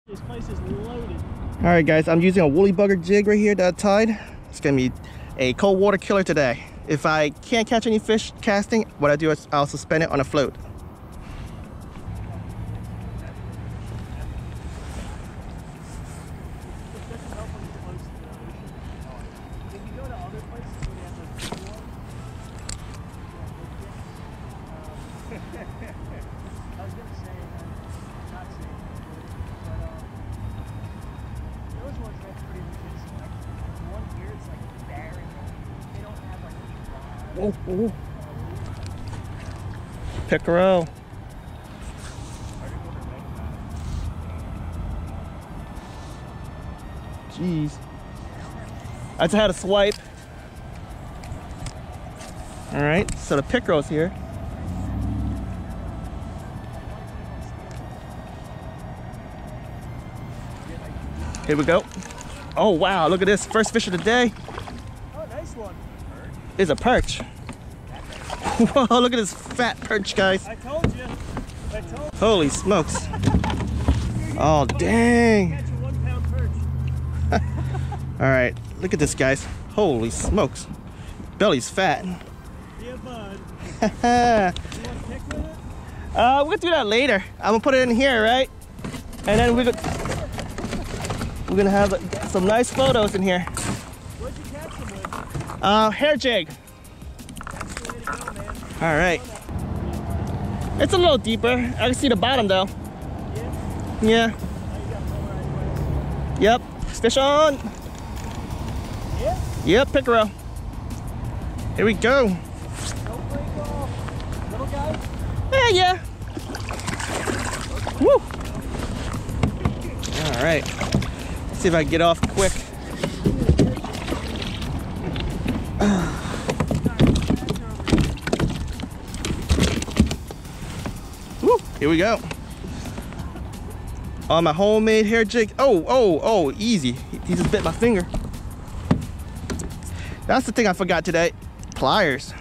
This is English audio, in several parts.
This place is loaded. All right, guys, I'm using a Woolly Bugger jig right here that I tied. It's gonna be a cold water killer today. If I can't catch any fish casting, what I do is I'll suspend it on a float. Oh, oh. Pickerel. Jeez. I just had a swipe. All right, so the pickerel's here. Here we go. Oh wow, look at this. First fish of the day. Oh, nice one. Is a perch. Whoa, look at this fat perch, guys. I told you. I told you. Holy smokes. Oh, dang. Catch a 1 pound perch. All right, look at this, guys. Holy smokes. Belly's fat. Yeah, bud. You want to pick with it? We're gonna do that later. I'm gonna put it in here, right? And then we're gonna have some nice photos in here. Where'd you catch them with? Hair jig. That's the way to go, man. All right. It's a little deeper. I can see the bottom though. Yeah? Yeah. Now you got polarized. Yep. Fish on. Yeah? Yep, pickerel. Here we go. Don't break off. Little guy? Yeah, yeah. Woo. All right. Let's see if I can get off quick. Woo. Here we go. On my homemade hair jig. Oh, easy. He just bit my finger. That's the thing I forgot today. Pliers.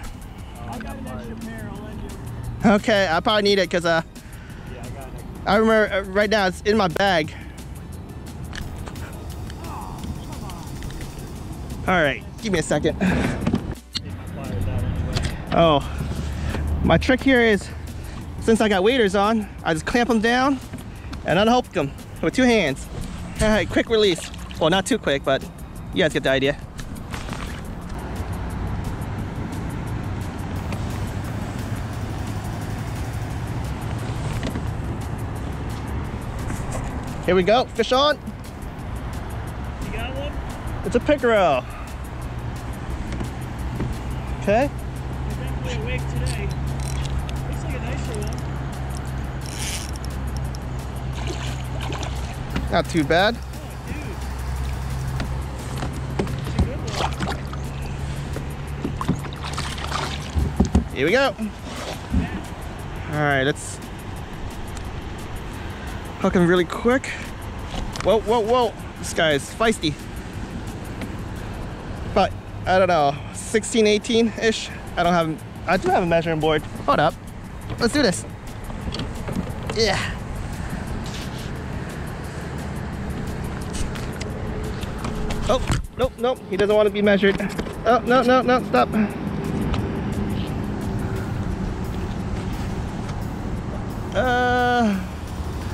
I got an extra pair. I'll lend you. Okay, I probably need it because Yeah, I got it. I remember right now it's in my bag. Oh, come on. All right, give me a second. Take my pliers out anyway. Oh, my trick here is, since I got waders on, I just clamp them down and unhook them with 2 hands. All right, quick release. Well, not too quick, but you guys get the idea. Here we go, fish on. You got one? It's a pickerel. Okay. You're definitely awake today. Looks like a nicer one. Not too bad. Oh, dude. It's a good one. Here we go. All right, let's hook him really quick. Whoa, whoa, whoa. This guy is feisty. But I don't know, 16, 18-ish. I do have a measuring board. Hold up. Let's do this. Yeah. Oh, nope, nope. He doesn't want to be measured. Oh, no, no, no, stop.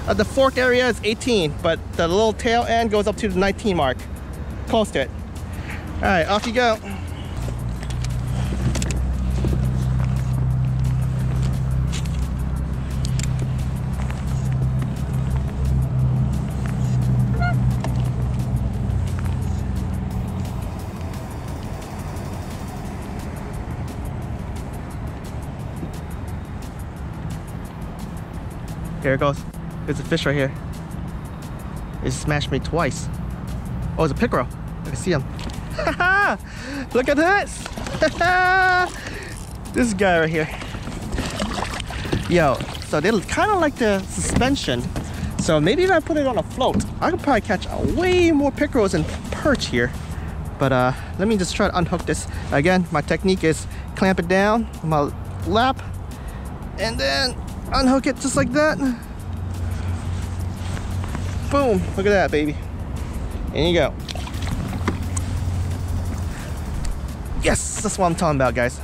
At the fork area is 18, but the little tail end goes up to the 19 mark. Close to it. All right, off you go. Here it goes. There's a fish right here. It smashed me twice. Oh, it's a pickerel. I can see him. Look at this. This guy right here. Yo, so they kind of like the suspension. So maybe if I put it on a float, I could probably catch way more pickerels and perch here. But let me just try to unhook this. Again, my technique is clamp it down on my lap and then unhook it just like that. Boom, look at that, baby. There you go. Yes, that's what I'm talking about, guys.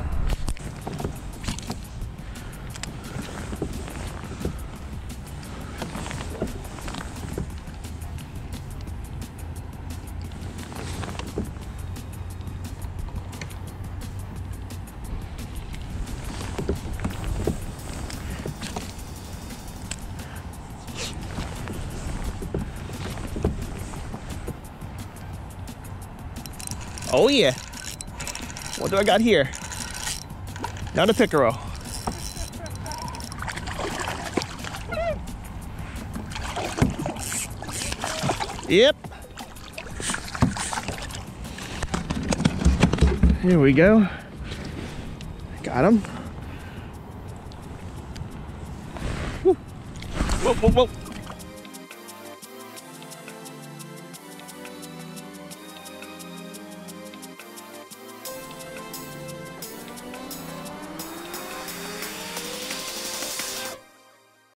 Oh yeah. What do I got here? Not a pickerel. Yep. Here we go. Got him. Whoa, whoa, whoa.